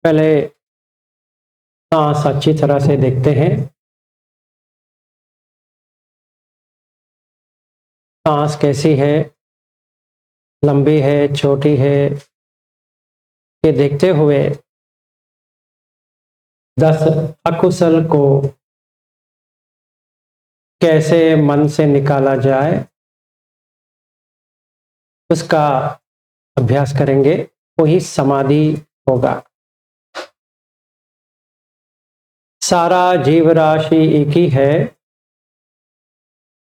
पहले सांस अच्छी तरह से देखते हैं। सांस कैसी है, लंबी है, छोटी है, ये देखते हुए 10 अकुशल को कैसे मन से निकाला जाए, उसका अभ्यास करेंगे, वही समाधि होगा। सारा जीव राशि एक ही है,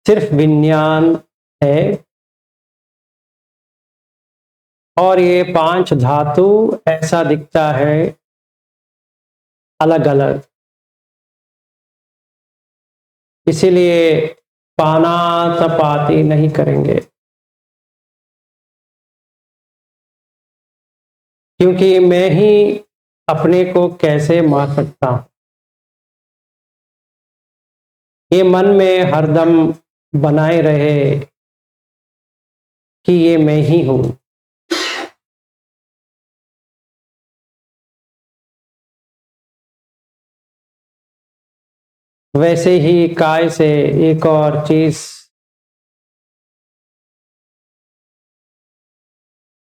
सिर्फ विज्ञान है। और ये 5 धातु ऐसा दिखता है अलग अलग, इसीलिए पानातिपाती नहीं करेंगे, क्योंकि मैं ही अपने को कैसे मार सकता हूं। ये मन में हरदम बनाए रहे कि ये मैं ही हूं। वैसे ही काय से एक और चीज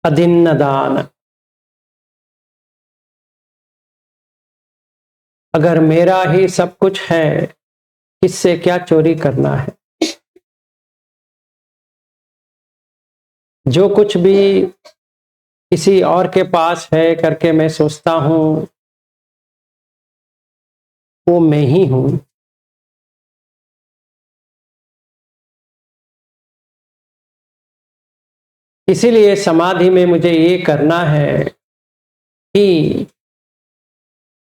अदिन्न दान। अगर मेरा ही सब कुछ है, किससे क्या चोरी करना है। जो कुछ भी किसी और के पास है करके मैं सोचता हूं, वो मैं ही हूं। इसीलिए समाधि में मुझे ये करना है कि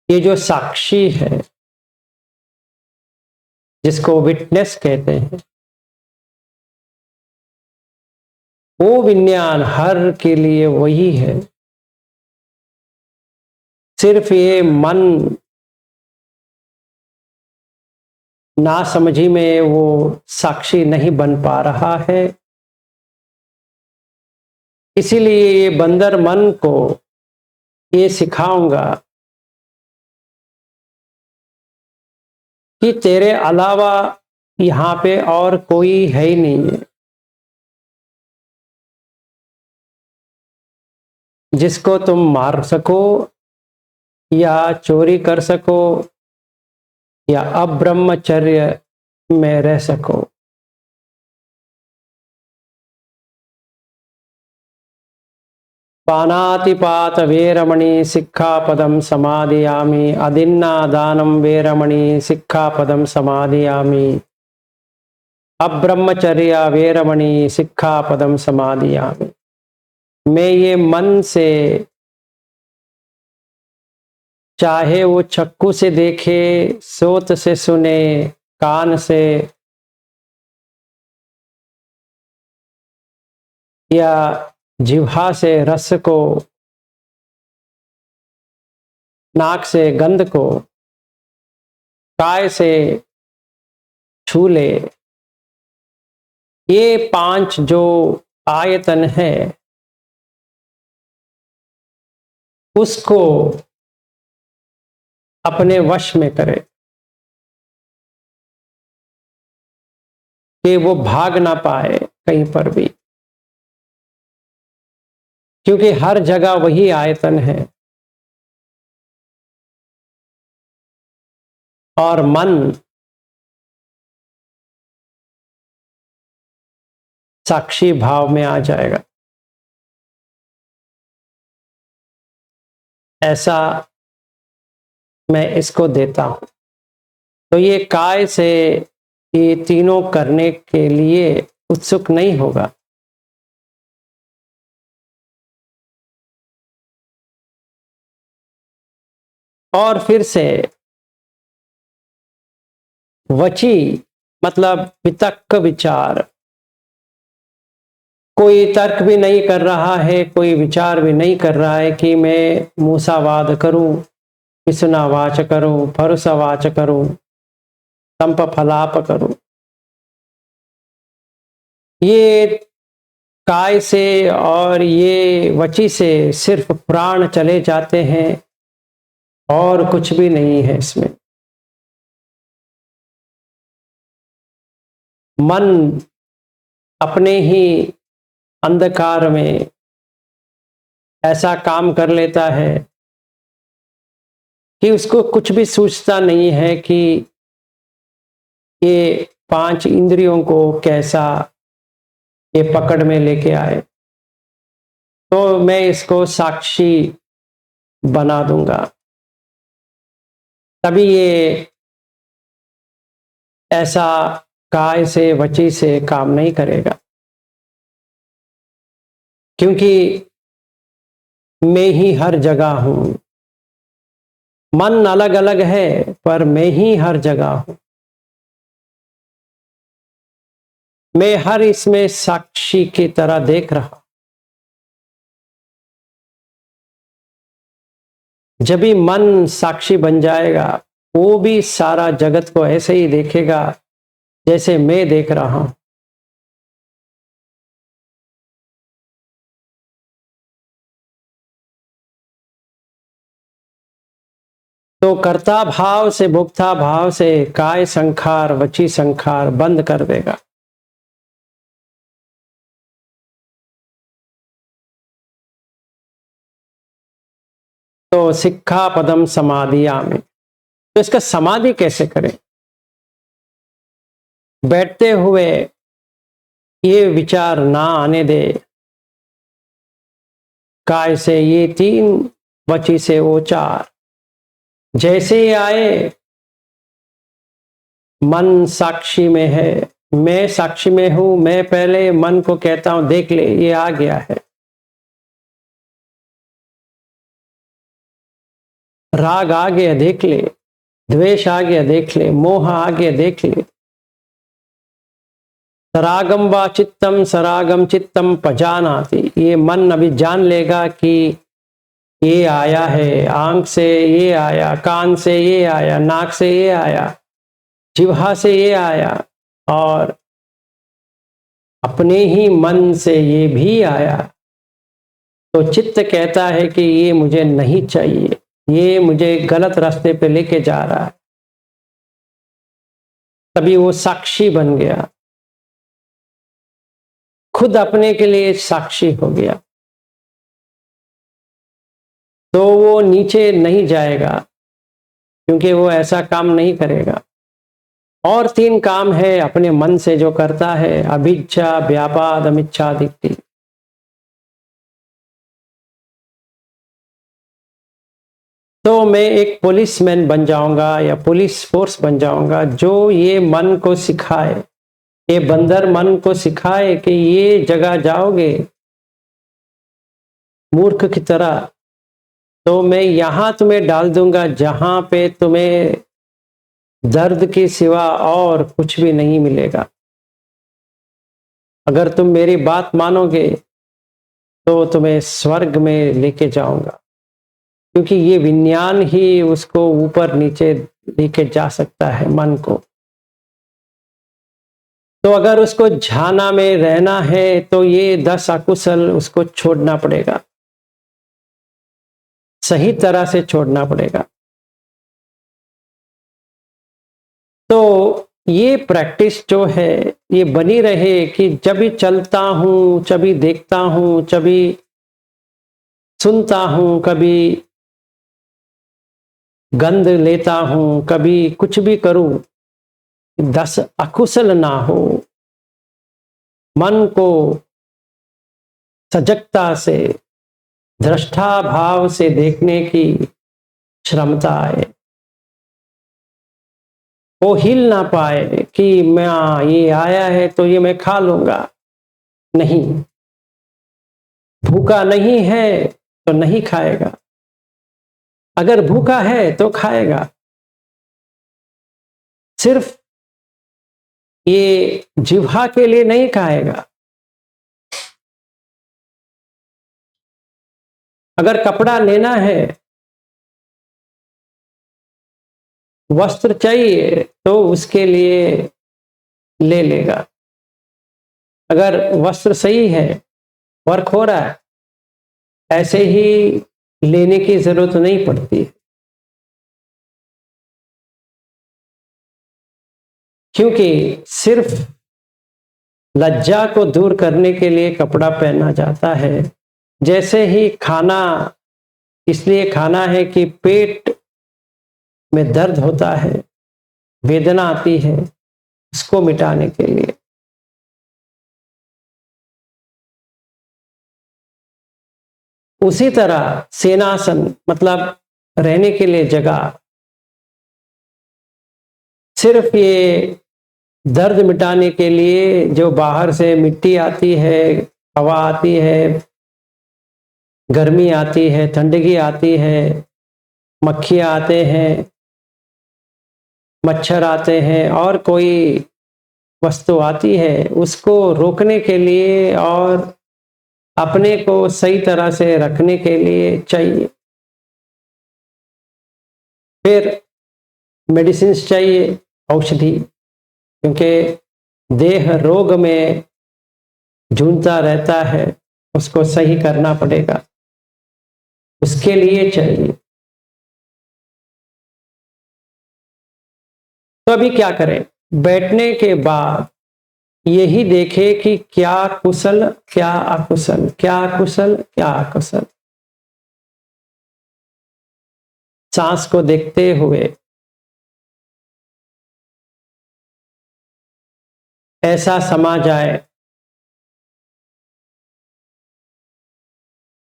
ये जो साक्षी है, जिसको विटनेस कहते हैं, वो विज्ञान हर के लिए वही है। सिर्फ ये मन ना समझी में वो साक्षी नहीं बन पा रहा है। इसीलिए ये बंदर मन को ये सिखाऊंगा कि तेरे अलावा यहाँ पे और कोई है ही नहीं है, जिसको तुम मार सको या चोरी कर सको या अब्रह्मचर्य में रह सको। पानातिपात वेरमणि सिक्खापदं समादियामि। अदिन्नादानं वेरमणि सिक्खापदं समादियामि। अब्रह्मचर्य वेरमणि सिक्खापदं समादियामि। मैं ये मन से, चाहे वो चक्कू से देखे, सोत से सुने, कान से या जिह्वा से रस को, नाक से गंध को, काय से छू ले, ये 5 जो आयतन है, उसको अपने वश में करे कि वो भाग ना पाए कहीं पर भी, क्योंकि हर जगह वही आयतन है। और मन साक्षी भाव में आ जाएगा। ऐसा मैं इसको देता हूं। तो ये काय से ये तीनों करने के लिए उत्सुक नहीं होगा। और फिर से वची मतलब वितक्क विचार, कोई तर्क भी नहीं कर रहा है, कोई विचार भी नहीं कर रहा है कि मैं मूसावाद करूं, विष्णुवाच करूं, फरुसवाच करूं, संप फलाप करूं। ये काय से और ये वची से सिर्फ प्राण चले जाते हैं, और कुछ भी नहीं है इसमें। मन अपने ही अंधकार में ऐसा काम कर लेता है कि उसको कुछ भी सूझता नहीं है कि ये 5 इंद्रियों को कैसा ये पकड़ में लेके आए। तो मैं इसको साक्षी बना दूंगा, तभी ये ऐसा काय से वची से काम नहीं करेगा, क्योंकि मैं ही हर जगह हूं। मन अलग अलग है पर मैं ही हर जगह हूं। मैं हर इसमें साक्षी की तरह देख रहा। जब भी मन साक्षी बन जाएगा, वो भी सारा जगत को ऐसे ही देखेगा जैसे मैं देख रहा हूं। तो कर्ता भाव से भोक्ता भाव से काय संखार वची संखार बंद कर देगा। तो सिक्खा पदम समाधिया में, तो इसका समाधि कैसे करें? बैठते हुए ये विचार ना आने दे, काय से ये 3, वची से वो 4। जैसे ही आए, मन साक्षी में है, मैं साक्षी में हूं। मैं पहले मन को कहता हूं देख ले ये आ गया है। राग आ गया देख ले, द्वेष आ गया देख ले, मोह आ गया देख ले। सरागम व चित्तम सरागम चित्तम पजानाति, ये मन अभी जान लेगा कि ये आया है, आंख से ये आया, कान से ये आया, नाक से ये आया, जिह्वा से ये आया, और अपने ही मन से ये भी आया। तो चित्त कहता है कि ये मुझे नहीं चाहिए, ये मुझे गलत रास्ते पे लेके जा रहा है। तभी वो साक्षी बन गया, खुद अपने के लिए साक्षी हो गया। तो वो नीचे नहीं जाएगा, क्योंकि वो ऐसा काम नहीं करेगा। और 3 काम है अपने मन से जो करता है, अभिच्छा व्यापाद अमिच्छा दिक्ति। तो मैं एक पुलिसमैन बन जाऊंगा या पुलिस फोर्स बन जाऊंगा, जो ये मन को सिखाए, ये बंदर मन को सिखाए कि ये जगह जाओगे मूर्ख की तरह, तो मैं यहां तुम्हें डाल दूंगा जहां पे तुम्हें दर्द के सिवा और कुछ भी नहीं मिलेगा। अगर तुम मेरी बात मानोगे तो तुम्हें स्वर्ग में लेके जाऊंगा, क्योंकि ये विज्ञान ही उसको ऊपर नीचे लेके जा सकता है मन को। तो अगर उसको झाना में रहना है तो ये 10 अकुशल उसको छोड़ना पड़ेगा, सही तरह से छोड़ना पड़ेगा। तो ये प्रैक्टिस जो है ये बनी रहे कि जब भी चलता हूं, जब भी देखता हूं, जब भी सुनता हूं, कभी गंध लेता हूं, कभी कुछ भी करूं, 10 अकुशल ना हो। मन को सजगता से, दृष्टा भाव से देखने की क्षमता आए। वो हिल ना पाए कि मैं ये आया है तो ये मैं खा लूंगा। नहीं, भूखा नहीं है तो नहीं खाएगा, अगर भूखा है तो खाएगा। सिर्फ ये जिह्वा के लिए नहीं खाएगा। अगर कपड़ा लेना है, वस्त्र चाहिए, तो उसके लिए ले लेगा। अगर वस्त्र सही है, वर्क हो रहा है, ऐसे ही लेने की जरूरत नहीं पड़ती। क्योंकि सिर्फ लज्जा को दूर करने के लिए कपड़ा पहना जाता है। जैसे ही खाना इसलिए खाना है कि पेट में दर्द होता है, वेदना आती है, उसको मिटाने के लिए। उसी तरह सेनासन मतलब रहने के लिए जगह, सिर्फ ये दर्द मिटाने के लिए जो बाहर से मिट्टी आती है, हवा आती है, गर्मी आती है, ठंडगी आती है, मक्खियाँ आते हैं, मच्छर आते हैं और कोई वस्तु आती है, उसको रोकने के लिए और अपने को सही तरह से रखने के लिए चाहिए। फिर मेडिसिन चाहिए, औषधि, क्योंकि देह रोग में जूझता रहता है, उसको सही करना पड़ेगा, उसके लिए चाहिए। तो अभी क्या करें? बैठने के बाद यही देखे कि क्या कुशल क्या अकुशल, क्या कुशल क्या अकुशल। सांस को देखते हुए ऐसा समा जाए,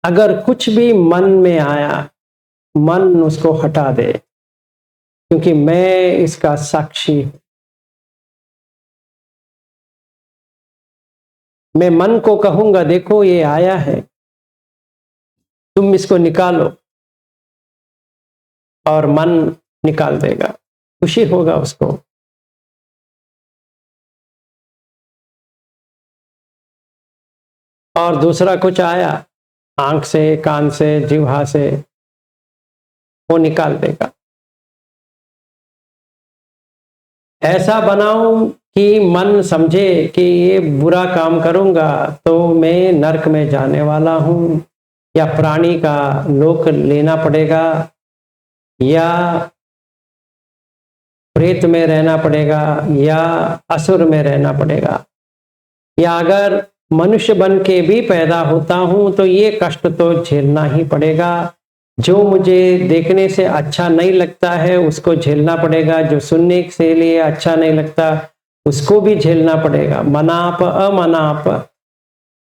अगर कुछ भी मन में आया, मन उसको हटा दे, क्योंकि मैं इसका साक्षी हूं। मैं मन को कहूंगा, देखो ये आया है, तुम इसको निकालो, और मन निकाल देगा, खुशी होगा उसको। और दूसरा कुछ आया, आंख से, कान से, जिह्वा से, वो निकाल देगा। ऐसा बनाऊं कि मन समझे कि ये बुरा काम करूंगा तो मैं नरक में जाने वाला हूं, या प्राणी का लोक लेना पड़ेगा, या प्रेत में रहना पड़ेगा, या असुर में रहना पड़ेगा, या अगर मनुष्य बन के भी पैदा होता हूं तो ये कष्ट तो झेलना ही पड़ेगा। जो मुझे देखने से अच्छा नहीं लगता है उसको झेलना पड़ेगा, जो सुनने से लिए अच्छा नहीं लगता उसको भी झेलना पड़ेगा। मनाप अमनाप,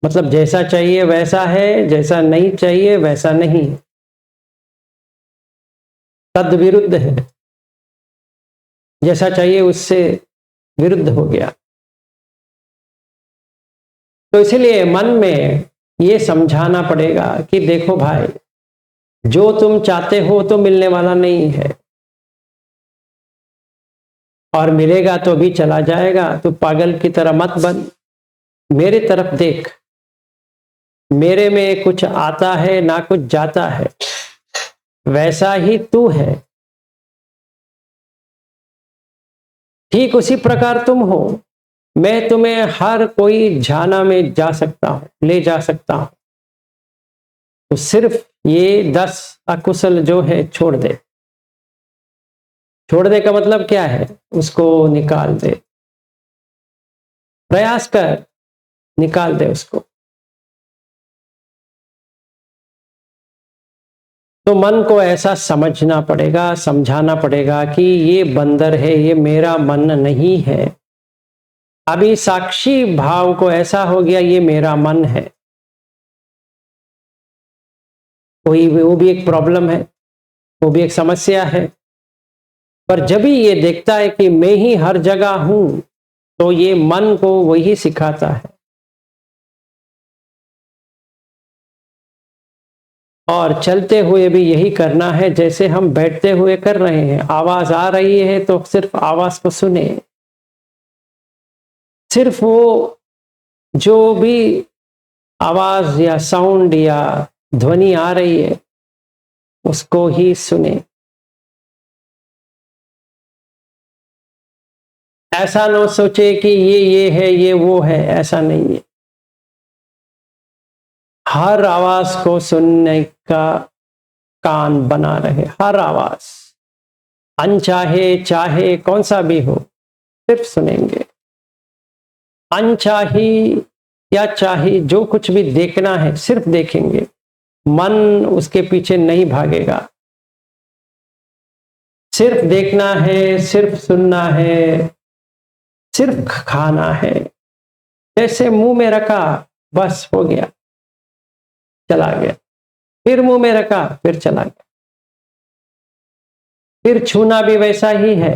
मतलब जैसा चाहिए वैसा है, जैसा नहीं चाहिए वैसा नहीं, तद विरुद्ध है। जैसा चाहिए उससे विरुद्ध हो गया। तो इसलिए मन में ये समझाना पड़ेगा कि देखो भाई, जो तुम चाहते हो तो मिलने वाला नहीं है, और मिलेगा तो भी चला जाएगा। तो पागल की तरह मत बन, मेरे तरफ देख, मेरे में कुछ आता है ना कुछ जाता है, वैसा ही तू है, ठीक उसी प्रकार तुम हो। मैं तुम्हें हर कोई झाना में जा सकता हूं, ले जा सकता हूं। तो सिर्फ ये 10 अकुशल जो है छोड़ दे। छोड़ दे का मतलब क्या है? उसको निकाल दे, प्रयास कर, निकाल दे उसको। तो मन को ऐसा समझना पड़ेगा, समझाना पड़ेगा कि ये बंदर है, ये मेरा मन नहीं है। अभी साक्षी भाव को ऐसा हो गया, ये मेरा मन है। वो भी एक प्रॉब्लम है, वो भी एक समस्या है। पर जब भी ये देखता है कि मैं ही हर जगह हूं, तो ये मन को वही सिखाता है। और चलते हुए भी यही करना है, जैसे हम बैठते हुए कर रहे हैं। आवाज आ रही है तो सिर्फ आवाज को सुने, सिर्फ वो जो भी आवाज या साउंड या ध्वनि आ रही है उसको ही सुने। ऐसा ना सोचे कि ये है, ये वो है, ऐसा नहीं है। हर आवाज को सुनने का कान बना रहे, हर आवाज, अनचाहे चाहे कौन सा भी हो, सिर्फ सुनेंगे। अनचाही या चाही जो कुछ भी देखना है सिर्फ देखेंगे, मन उसके पीछे नहीं भागेगा। सिर्फ देखना है, सिर्फ सुनना है, सिर्फ खाना है। जैसे मुंह में रखा बस हो गया, चला गया, फिर मुंह में रखा फिर चला गया। फिर छूना भी वैसा ही है।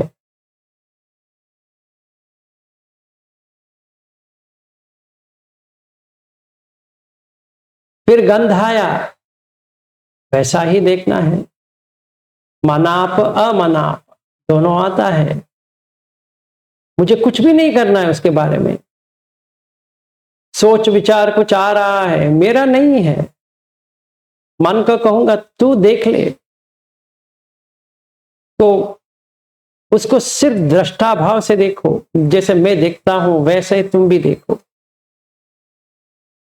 फिर गंध आया, वैसा ही देखना है। मनाप अमनाप दोनों आता है। मुझे कुछ भी नहीं करना है उसके बारे में। सोच विचार कुछ आ रहा है, मेरा नहीं है। मन को कहूंगा तू देख ले, तो उसको सिर्फ दृष्टा भाव से देखो। जैसे मैं देखता हूं वैसे ही तुम भी देखो।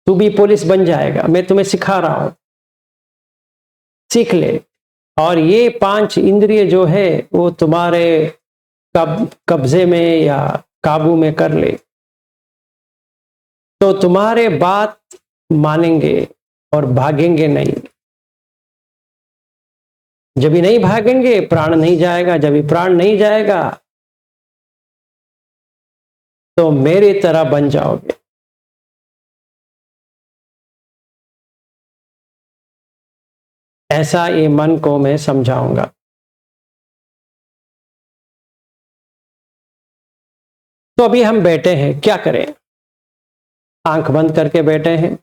तू भी पुलिस बन जाएगा, मैं तुम्हें सिखा रहा हूं, सीख ले। और ये 5 इंद्रिय जो है वो तुम्हारे कब्जे में या काबू में कर ले, तो तुम्हारे बात मानेंगे और भागेंगे नहीं। जब भी नहीं भागेंगे प्राण नहीं जाएगा। जब भी प्राण नहीं जाएगा तो मेरी तरह बन जाओगे। ऐसा ये मन को मैं समझाऊंगा। तो अभी हम बैठे हैं, क्या करें? आंख बंद करके बैठे हैं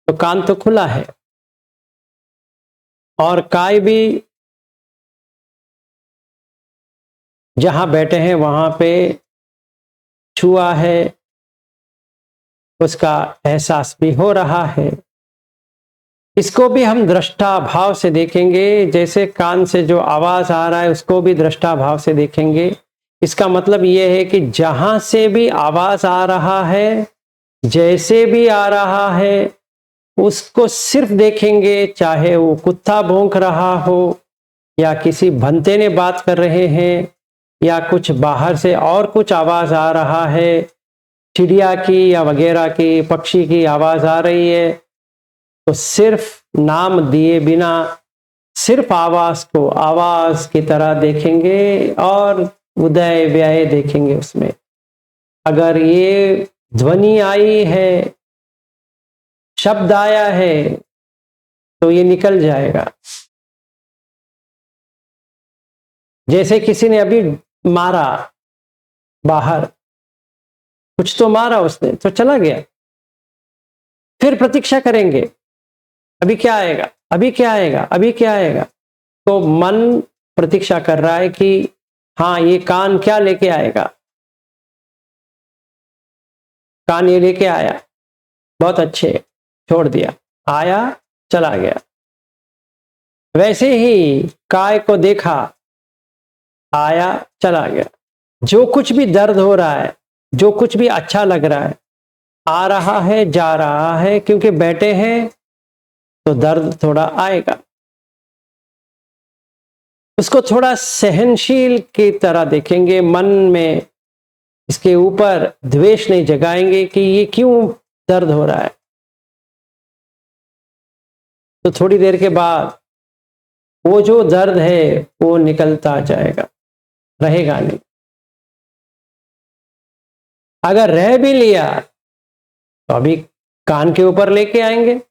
तो कान तो खुला है और काय भी जहां बैठे हैं वहां पे छुआ है, उसका एहसास भी हो रहा है। इसको भी हम दृष्टा भाव से देखेंगे। जैसे कान से जो आवाज आ रहा है उसको भी दृष्टा भाव से देखेंगे। इसका मतलब यह है कि जहां से भी आवाज आ रहा है, जैसे भी आ रहा है, उसको सिर्फ देखेंगे। चाहे वो कुत्ता भौंक रहा हो या किसी भंते ने बात कर रहे हैं या कुछ बाहर से और कुछ आवाज आ रहा है, चिड़िया की या वगैरह की, पक्षी की आवाज आ रही है, तो सिर्फ नाम दिए बिना सिर्फ आवाज को आवाज की तरह देखेंगे और उदय व्यय देखेंगे उसमें। अगर ये ध्वनि आई है, शब्द आया है, तो ये निकल जाएगा। जैसे किसी ने अभी मारा, बाहर कुछ तो मारा उसने, तो चला गया। फिर प्रतीक्षा करेंगे, अभी क्या आएगा, अभी क्या आएगा, अभी क्या आएगा। तो मन प्रतीक्षा कर रहा है कि हाँ ये कान क्या लेके आएगा। कान ये लेके आया, बहुत अच्छे, छोड़ दिया, आया चला गया। वैसे ही काय को देखा, आया चला गया। जो कुछ भी दर्द हो रहा है, जो कुछ भी अच्छा लग रहा है, आ रहा है जा रहा है, क्योंकि बैठे हैं तो दर्द थोड़ा आएगा। उसको थोड़ा सहनशील की तरह देखेंगे। मन में इसके ऊपर द्वेष नहीं जगाएंगे कि ये क्यों दर्द हो रहा है। तो थोड़ी देर के बाद वो जो दर्द है वो निकलता जाएगा, रहेगा नहीं। अगर रह भी लिया तो अभी कान के ऊपर लेके आएंगे।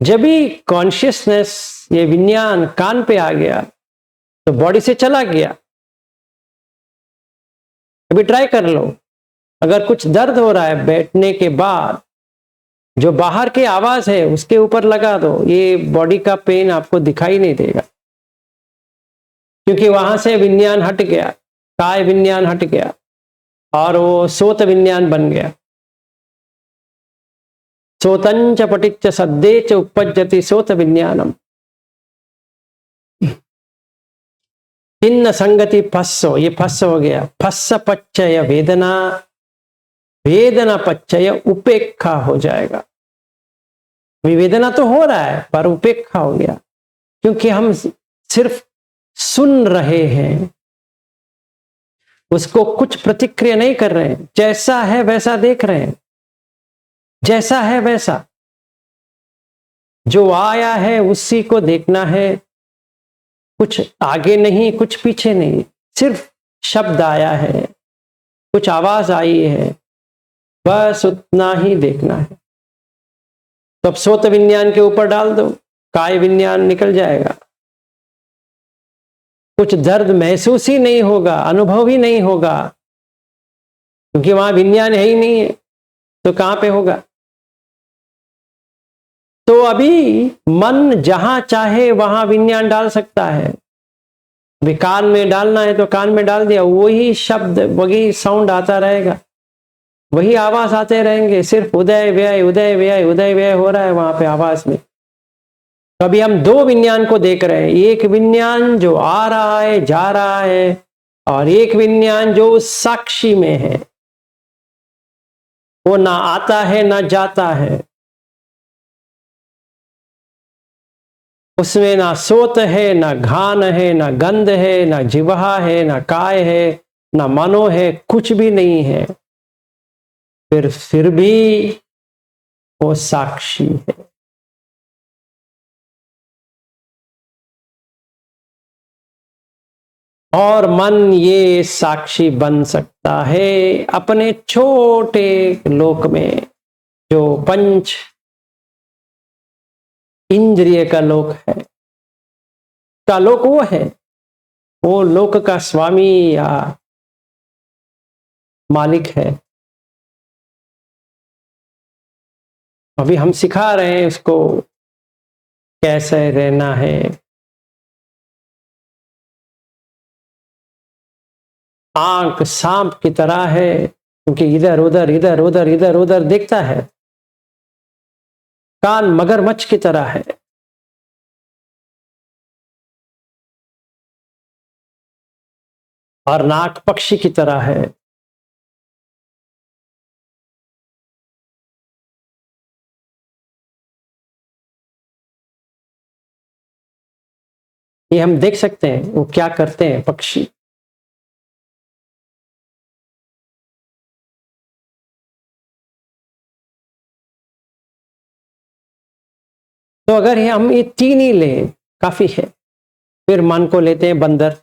जब भी कॉन्शियसनेस, ये विज्ञान कान पे आ गया तो बॉडी से चला गया। अभी ट्राई कर लो, अगर कुछ दर्द हो रहा है बैठने के बाद, जो बाहर की आवाज है उसके ऊपर लगा दो, ये बॉडी का पेन आपको दिखाई नहीं देगा, क्योंकि वहां से विज्ञान हट गया, काय विज्ञान हट गया और वो सोत विज्ञान बन गया। सोतंच पटिच्च सद्दे च उपपज्जति सोत विज्ञानम। चिन्ह संगति फस्सो, ये फस्स हो गया। फस्स पच्चय वेदना, वेदना पच्चय उपेक्षा हो जाएगा। वेदना तो हो रहा है पर उपेक्षा हो गया, क्योंकि हम सिर्फ सुन रहे हैं। उसको कुछ प्रतिक्रिया नहीं कर रहे हैं, जैसा है वैसा देख रहे हैं, जैसा है वैसा, जो आया है उसी को देखना है, कुछ आगे नहीं कुछ पीछे नहीं, सिर्फ शब्द आया है, कुछ आवाज आई है, बस उतना ही देखना है। तो अब सोत विज्ञान के ऊपर डाल दो, काय विज्ञान निकल जाएगा, कुछ दर्द महसूस ही नहीं होगा, अनुभव ही नहीं होगा, क्योंकि वहां विज्ञान है ही नहीं है, तो कहां पे होगा। तो अभी मन जहां चाहे वहां विज्ञान डाल सकता है। अभी कान में डालना है तो कान में डाल दिया, वही शब्द वही साउंड आता रहेगा, वही आवाज आते रहेंगे, सिर्फ उदय व्यय उदय व्यय उदय व्यय हो रहा है वहां पे आवाज में। तो अभी हम दो विज्ञान को देख रहे हैं, एक विज्ञान जो आ रहा है जा रहा है, और एक विज्ञान जो उस साक्षी में है, वो ना आता है ना जाता है, उसमें ना सोत है ना घान है ना गंध है ना जिह्वा है ना काय है ना मनो है, कुछ भी नहीं है, फिर भी वो साक्षी है। और मन ये साक्षी बन सकता है अपने छोटे लोक में, जो पंच इंद्रिय का लोक है, का लोक वो है, वो लोक का स्वामी या मालिक है। अभी हम सिखा रहे हैं उसको कैसे रहना है। आंख सांप की तरह है, क्योंकि इधर उधर इधर उधर इधर उधर देखता है। कान मगरमच्छ की तरह है, और नाक पक्षी की तरह है। ये हम देख सकते हैं वो क्या करते हैं पक्षी। तो अगर हम ये तीन ही लें काफी है। फिर मन को लेते हैं बंदर।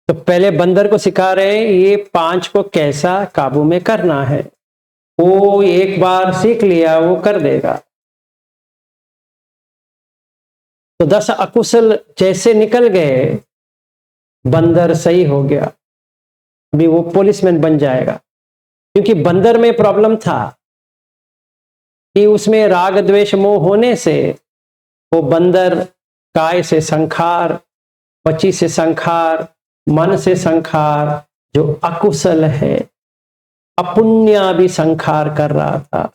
तो पहले बंदर को सिखा रहे हैं ये पांच को कैसा काबू में करना है, वो एक बार सीख लिया वो कर देगा। तो 10 अकुशल जैसे निकल गए, बंदर सही हो गया, अभी वो पुलिसमैन बन जाएगा। क्योंकि बंदर में प्रॉब्लम था कि उसमें राग द्वेष मोह होने से वो बंदर काय से संखार, वची से संखार, मन से संखार, जो अकुशल है, अपुण्या भी संखार कर रहा था।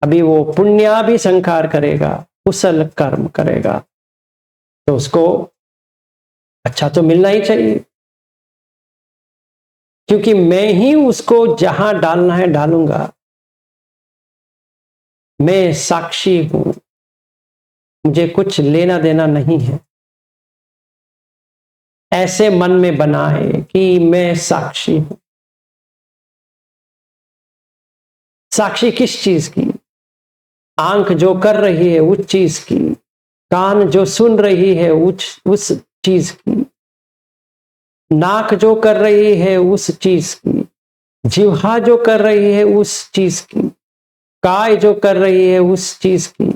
अभी वो पुण्या भी संखार करेगा, कुशल कर्म करेगा, तो उसको अच्छा तो मिलना ही चाहिए। क्योंकि मैं ही उसको जहां डालना है डालूंगा, मैं साक्षी हूं, मुझे कुछ लेना देना नहीं है। ऐसे मन में बना है कि मैं साक्षी हूं। साक्षी किस चीज की? आंख जो कर रही है उस चीज की, कान जो सुन रही है उस चीज की, नाक जो कर रही है उस चीज की, जिह्वा जो कर रही है उस चीज की, काय जो कर रही है उस चीज की,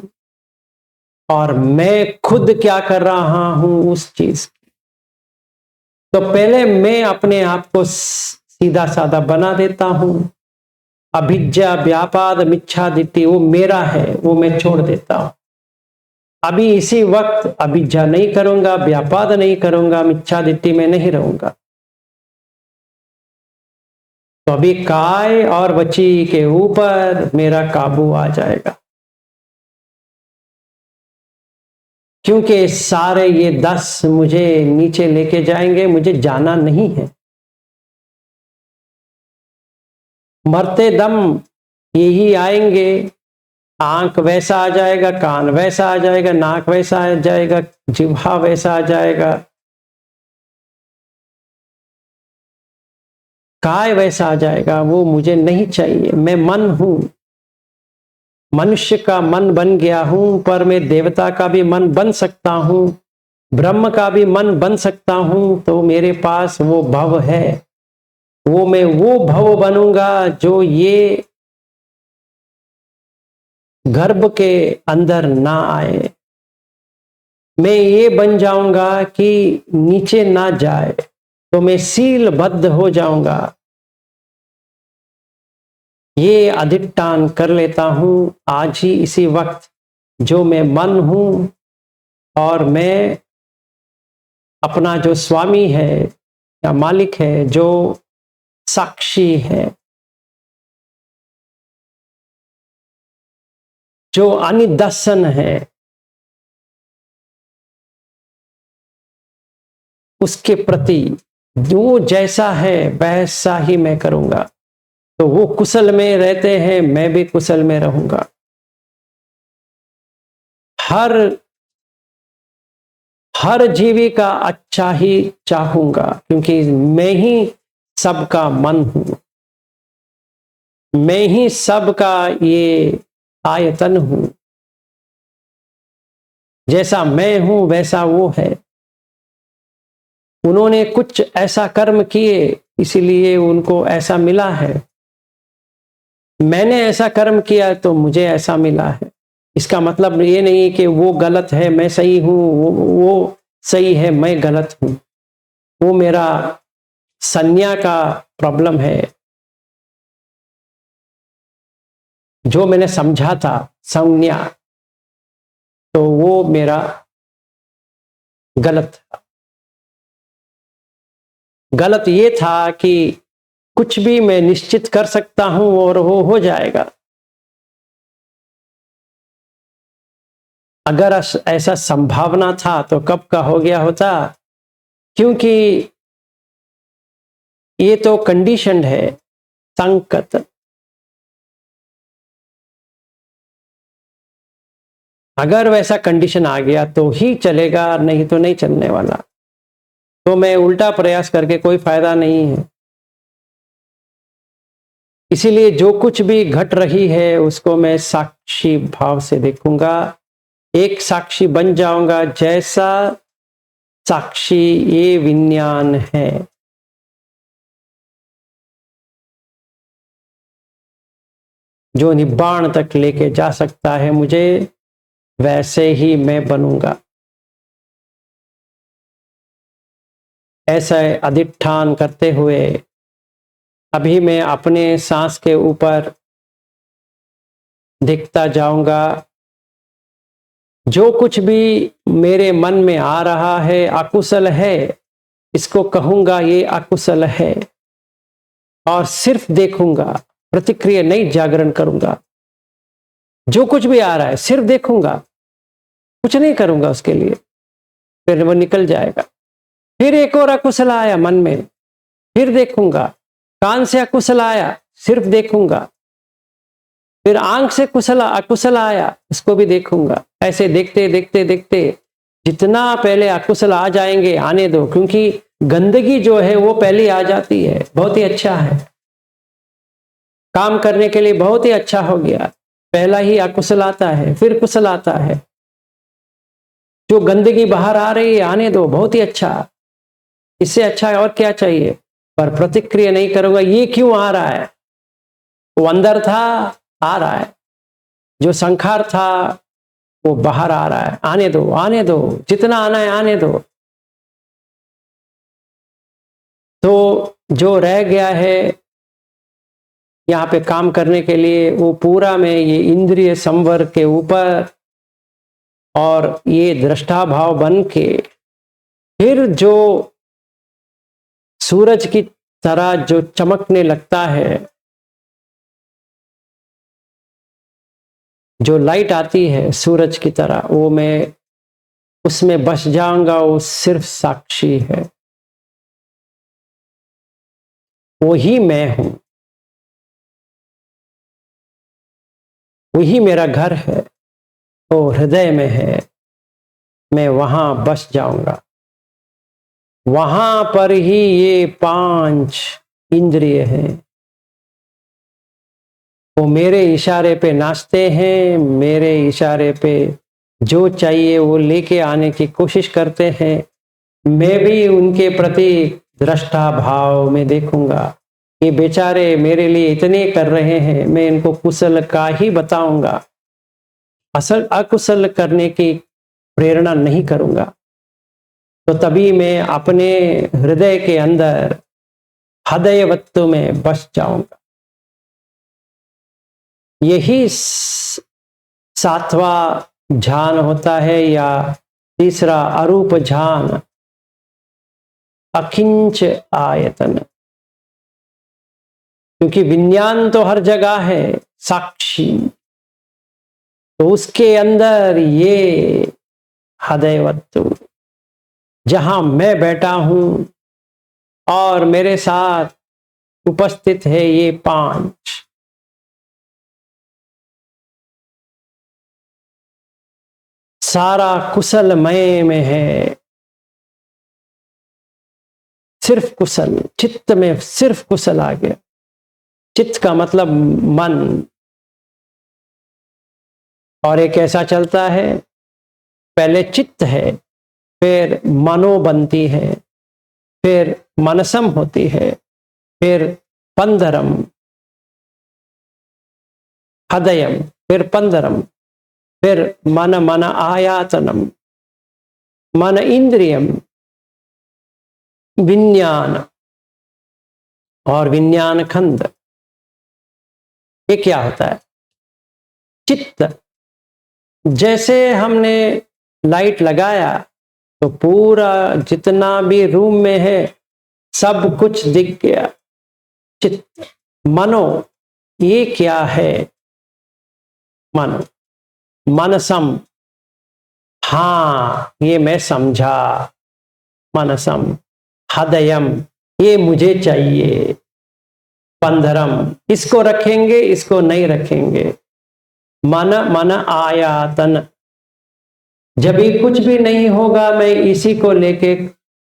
और मैं खुद क्या कर रहा हूं उस चीज की। तो पहले मैं अपने आप को सीधा साधा बना देता हूं। अभिज्ञा व्यापाद मिच्छादिति वो मेरा है, वो मैं छोड़ देता हूं। अभी इसी वक्त अभिज्ञा नहीं करूंगा, व्यापाद नहीं करूंगा, मिच्छादिति में नहीं रहूंगा। तो अभी काय और वची के ऊपर मेरा काबू आ जाएगा। क्योंकि सारे ये 10 मुझे नीचे लेके जाएंगे, मुझे जाना नहीं है। मरते दम यही आएंगे। आंख वैसा आ जाएगा, कान वैसा आ जाएगा, नाक वैसा आ जाएगा, जिह्वा वैसा आ जाएगा, काय वैसा आ जाएगा, वो मुझे नहीं चाहिए। मैं मन हूं, मनुष्य का मन बन गया हूं, पर मैं देवता का भी मन बन सकता हूं, ब्रह्म का भी मन बन सकता हूं। तो मेरे पास वो भव है, वो मैं वो भव बनूंगा जो ये गर्भ के अंदर ना आए। मैं ये बन जाऊंगा कि नीचे ना जाए, तो मैं सीलबद्ध हो जाऊंगा। ये अधिष्ठान कर लेता हूं आज ही इसी वक्त, जो मैं मन हूं और मैं अपना जो स्वामी है या मालिक है, जो साक्षी है, जो अनिदर्शन है, उसके प्रति जो जैसा है वैसा ही मैं करूंगा। तो वो कुशल में रहते हैं, मैं भी कुशल में रहूंगा। हर हर जीवी का अच्छा ही चाहूंगा, क्योंकि मैं ही सबका मन हूं, मैं ही सबका ये आयतन हूं। जैसा मैं हूं वैसा वो है। उन्होंने कुछ ऐसा कर्म किए, इसीलिए उनको ऐसा मिला है। मैंने ऐसा कर्म किया तो मुझे ऐसा मिला है। इसका मतलब ये नहीं कि वो गलत है मैं सही हूं, वो सही है मैं गलत हूं। वो मेरा संज्ञा का प्रॉब्लम है। जो मैंने समझा था संज्ञा, तो वो मेरा गलत था। गलत ये था कि कुछ भी मैं निश्चित कर सकता हूं और वो हो जाएगा। अगर ऐसा संभावना था तो कब का हो गया होता, क्योंकि ये तो कंडीशनड है, संकत। अगर वैसा कंडीशन आ गया तो ही चलेगा, नहीं तो नहीं चलने वाला। तो मैं उल्टा प्रयास करके कोई फायदा नहीं है। इसीलिए जो कुछ भी घट रही है उसको मैं साक्षी भाव से देखूंगा, एक साक्षी बन जाऊंगा। जैसा साक्षी ये विज्ञान है, जो निब्बाण तक लेके जा सकता है मुझे, वैसे ही मैं बनूंगा। ऐसा अधिष्ठान करते हुए अभी मैं अपने सांस के ऊपर देखता जाऊंगा। जो कुछ भी मेरे मन में आ रहा है अकुशल है, इसको कहूंगा ये अकुशल है, और सिर्फ देखूंगा, प्रतिक्रिया नहीं जागरण करूंगा। जो कुछ भी आ रहा है सिर्फ देखूंगा, कुछ नहीं करूंगा उसके लिए, फिर वो निकल जाएगा। फिर एक और अकुशल आया मन में, फिर देखूंगा। कान से अकुशल आया, सिर्फ देखूंगा। फिर आंख से अकुशल आया, इसको भी देखूंगा। ऐसे देखते देखते देखते जितना पहले अकुशल आ जाएंगे आने दो, क्योंकि गंदगी जो है वो पहले आ जाती है। बहुत ही अच्छा है, काम करने के लिए बहुत ही अच्छा हो गया। पहला ही अकुशल आता है, फिर कुशल आता है। जो गंदगी बाहर आ रही है आने दो, बहुत ही अच्छा। इससे अच्छा और क्या चाहिए? पर प्रतिक्रिया नहीं करूंगा। ये क्यों आ रहा है? वो अंदर था, आ रहा है। जो संखार था वो बाहर आ रहा है। आने दो, आने दो, जितना आना है आने दो। तो जो रह गया है यहाँ पे काम करने के लिए, वो पूरा में ये इंद्रिय संवर के ऊपर और ये दृष्टा भाव बन के, फिर जो सूरज की तरह जो चमकने लगता है, जो लाइट आती है सूरज की तरह, वो मैं उसमें बस जाऊंगा। वो सिर्फ साक्षी है, वही मैं हूं, वही मेरा घर है, वो हृदय में है। मैं वहां बस जाऊंगा। वहां पर ही ये 5 इंद्रिय हैं, वो मेरे इशारे पे नाचते हैं, मेरे इशारे पे जो चाहिए वो लेके आने की कोशिश करते हैं। मैं भी उनके प्रति दृष्टा भाव में देखूंगा, ये बेचारे मेरे लिए इतने कर रहे हैं, मैं इनको कुशल का ही बताऊंगा, असल अकुशल करने की प्रेरणा नहीं करूंगा। तो तभी मैं अपने हृदय के अंदर हृदयवत्व में बस जाऊंगा। यही सातवां ध्यान होता है, या तीसरा अरूप ध्यान, अकिंच आयतन। क्योंकि विज्ञान तो हर जगह है, साक्षी, तो उसके अंदर ये हृदयवत्व, जहां मैं बैठा हूं और मेरे साथ उपस्थित है ये पांच, सारा कुशलमय में है, सिर्फ कुशल, चित्त में सिर्फ कुशल आ गया। चित्त का मतलब मन, और ये कैसा चलता है, पहले चित्त है, फिर मनो बनती है, फिर मनसम होती है, फिर पंदरम हृदयम, फिर पंदरम, फिर मन मन आयातनम, मन इंद्रियम, विज्ञान और विज्ञान खंड। ये क्या होता है? चित्त, जैसे हमने लाइट लगाया तो पूरा जितना भी रूम में है सब कुछ दिख गया। चित्त, मनो, ये क्या है? मनो, मनसम, हाँ ये मैं समझा, मनसम, हृदयम, ये मुझे चाहिए, पंदरम, इसको रखेंगे इसको नहीं रखेंगे, मन मन आयातन, जब भी कुछ भी नहीं होगा मैं इसी को लेके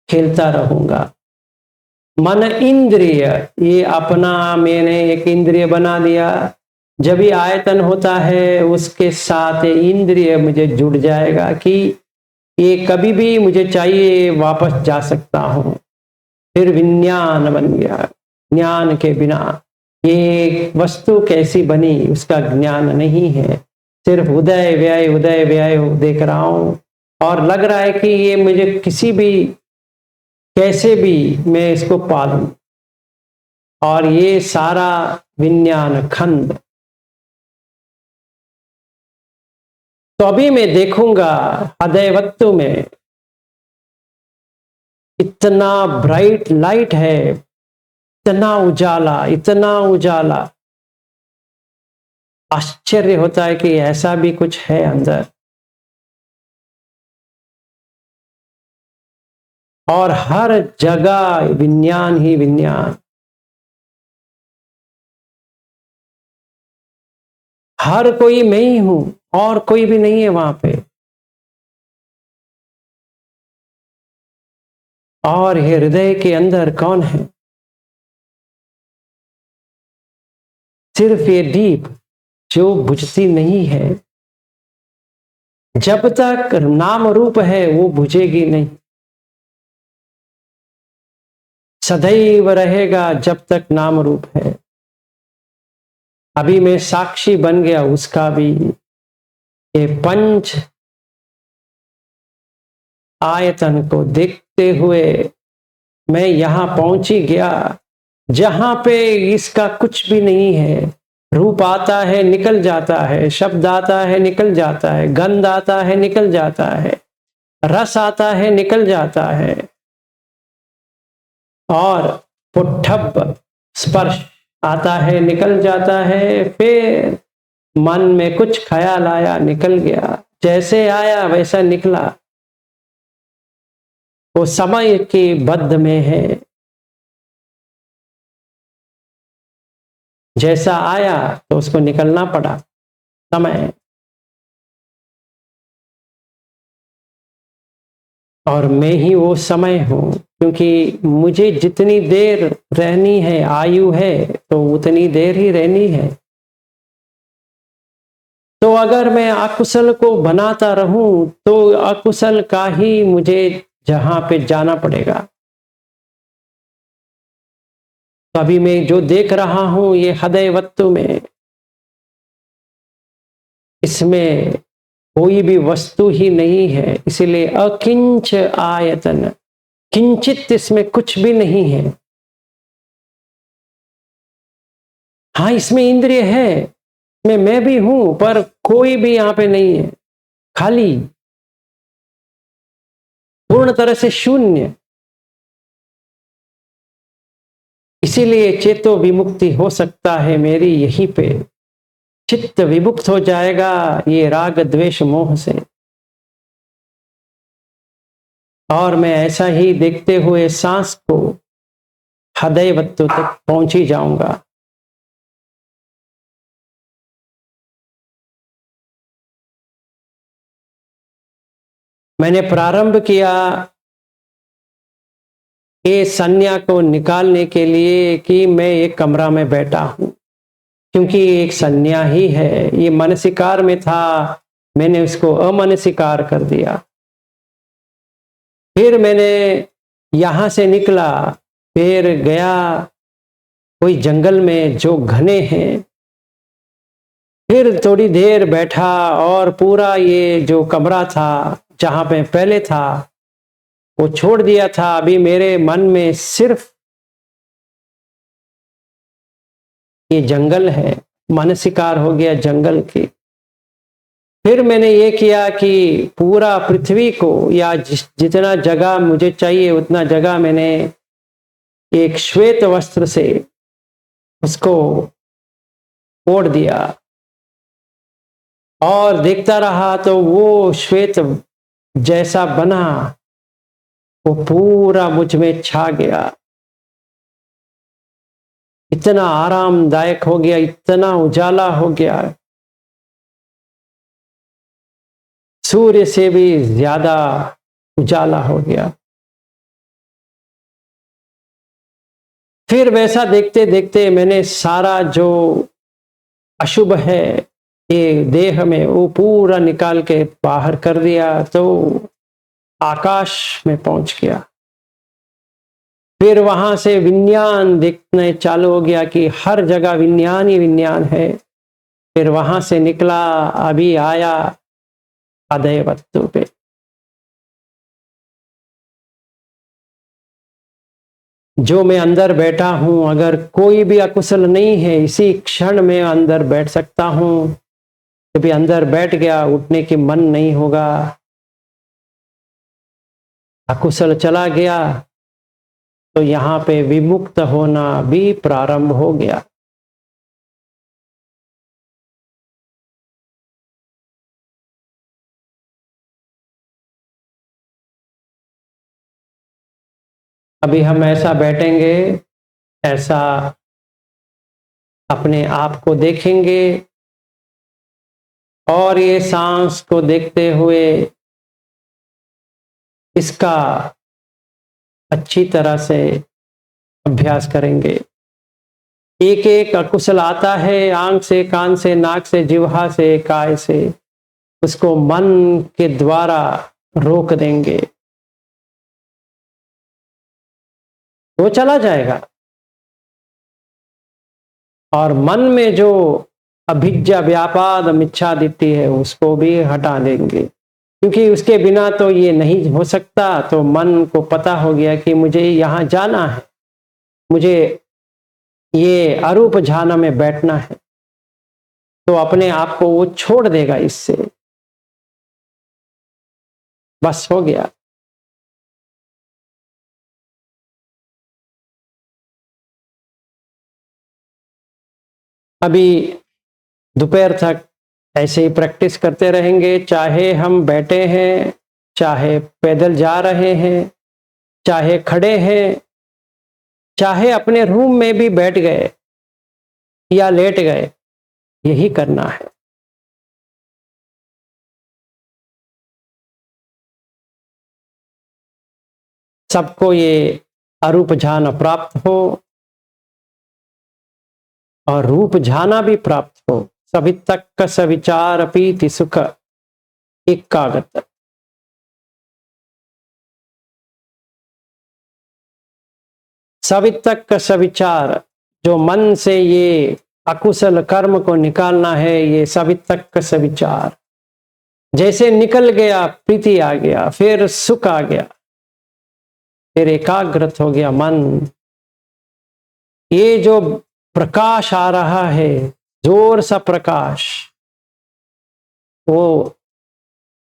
खेलता रहूंगा। मन इंद्रिय, ये अपना मैंने एक इंद्रिय बना दिया, जब भी आयतन होता है उसके साथ इंद्रिय मुझे जुड़ जाएगा कि ये कभी भी मुझे चाहिए वापस जा सकता हूं। फिर विज्ञान बन गया, ज्ञान के बिना ये वस्तु कैसी बनी उसका ज्ञान नहीं है, सिर्फ उदय व्यय देख रहा हूं और लग रहा है कि ये मुझे किसी भी कैसे भी मैं इसको पालूं, और ये सारा विज्ञान खंड। तो अभी मैं देखूंगा हृदयवत्व में इतना ब्राइट लाइट है, इतना उजाला, इतना उजाला, आश्चर्य होता है कि ऐसा भी कुछ है अंदर। और हर जगह विज्ञान ही विज्ञान, हर कोई मैं ही हूं और कोई भी नहीं है वहां पे। और हृदय के अंदर कौन है? सिर्फ ये दीप जो बुझती नहीं है, जब तक नाम रूप है वो बुझेगी नहीं, सदैव रहेगा जब तक नाम रूप है। अभी मैं साक्षी बन गया उसका भी, ये पंच आयतन को देखते हुए मैं यहां पहुंची गया जहां पे इसका कुछ भी नहीं है। रूप आता है निकल जाता है, शब्द आता है निकल जाता है, गंध आता है निकल जाता है, रस आता है निकल जाता है, और पुट्ठब स्पर्श आता है निकल जाता है। फिर मन में कुछ ख्याल आया निकल गया, जैसे आया वैसा निकला, वो समय के बद्ध में है, जैसा आया तो उसको निकलना पड़ा समय। और मैं ही वो समय हूं, क्योंकि मुझे जितनी देर रहनी है, आयु है, तो उतनी देर ही रहनी है। तो अगर मैं अकुशल को बनाता रहूं तो अकुशल का ही मुझे जहां पे जाना पड़ेगा। तो अभी मैं जो देख रहा हूं ये हृदय वस्तु में, इसमें कोई भी वस्तु ही नहीं है, इसलिए अकिंच आयतन, किंचित इसमें कुछ भी नहीं है। हाँ, इसमें इंद्रिय है, मैं भी हूं, पर कोई भी यहां पे नहीं है, खाली, पूर्ण तरह से शून्य। इसीलिए चेतो विमुक्ति हो सकता है मेरी यहीं पे, चित्त विमुक्त हो जाएगा ये राग द्वेष मोह से, और मैं ऐसा ही देखते हुए सांस को हृदय वस्तु तक पहुंच ही जाऊंगा। मैंने प्रारंभ किया ये संज्ञा को निकालने के लिए कि मैं एक कमरा में बैठा हूं, क्योंकि एक संज्ञा ही है, ये मनसिकार में था, मैंने उसको अमनसिकार कर दिया। फिर मैंने यहां से निकला, फिर गया कोई जंगल में जो घने हैं, फिर थोड़ी देर बैठा और पूरा ये जो कमरा था जहां पे पहले था वो छोड़ दिया था। अभी मेरे मन में सिर्फ ये जंगल है, मानसिकार हो गया जंगल की। फिर मैंने ये किया कि पूरा पृथ्वी को, या जितना जगह मुझे चाहिए उतना जगह मैंने एक श्वेत वस्त्र से उसको ओढ़ दिया और देखता रहा, तो वो श्वेत जैसा बना वो पूरा मुझ में छा गया। इतना आरामदायक हो गया, इतना उजाला हो गया, सूर्य से भी ज्यादा उजाला हो गया। फिर वैसा देखते देखते मैंने सारा जो अशुभ है ये देह में वो पूरा निकाल के बाहर कर दिया, तो आकाश में पहुंच गया। फिर वहां से विज्ञान देखने चालू हो गया कि हर जगह विज्ञान ही विज्ञान है। फिर वहां से निकला, अभी आया हृदय वस्तु पे। जो मैं अंदर बैठा हूं, अगर कोई भी अकुशल नहीं है, इसी क्षण में अंदर बैठ सकता हूं। कभी अंदर बैठ गया, उठने की मन नहीं होगा। अकुशल चला गया तो यहां पे विमुक्त होना भी प्रारंभ हो गया। अभी हम ऐसा बैठेंगे, ऐसा अपने आप को देखेंगे और ये सांस को देखते हुए इसका अच्छी तरह से अभ्यास करेंगे। एक एक अकुशल आता है, आंख से, कान से, नाक से, जिह्वा से, काय से, उसको मन के द्वारा रोक देंगे, वो चला जाएगा। और मन में जो अभिज्ञा व्यापाद मिच्छादित्य है उसको भी हटा देंगे, क्योंकि उसके बिना तो ये नहीं हो सकता। तो मन को पता हो गया कि मुझे यहां जाना है, मुझे ये अरूप ध्यान में बैठना है, तो अपने आप को वो छोड़ देगा, इससे बस हो गया। अभी दोपहर तक ऐसे ही प्रैक्टिस करते रहेंगे, चाहे हम बैठे हैं, चाहे पैदल जा रहे हैं, चाहे खड़े हैं, चाहे अपने रूम में भी बैठ गए या लेट गए, यही करना है। सबको ये अरूप ध्यान प्राप्त हो और रूप ध्यान भी प्राप्त हो। सवितक्क सविचार पीति सुख एकागत। सवितक्क सविचार, जो मन से ये अकुशल कर्म को निकालना है, ये सवितक्क सविचार। जैसे निकल गया प्रीति आ गया, फिर सुख आ गया, फिर एकाग्रत हो गया मन। ये जो प्रकाश आ रहा है, जोर सा प्रकाश, वो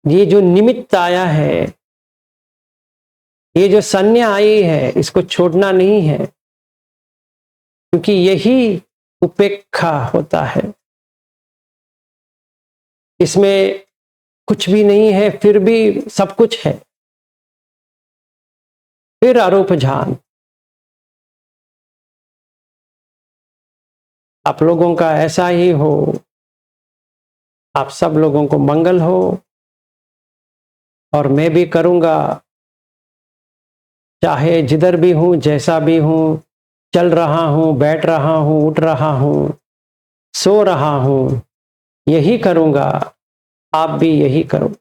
ये जो निमित्त आया है, ये जो संज्ञा आई है, इसको छोड़ना नहीं है, क्योंकि यही उपेक्षा होता है। इसमें कुछ भी नहीं है, फिर भी सब कुछ है। फिर आरोप ध्यान। आप लोगों का ऐसा ही हो, आप सब लोगों को मंगल हो। और मैं भी करूंगा, चाहे जिधर भी हूं, जैसा भी हूं, चल रहा हूं, बैठ रहा हूं, उठ रहा हूं, सो रहा हूं, यही करूंगा। आप भी यही करो।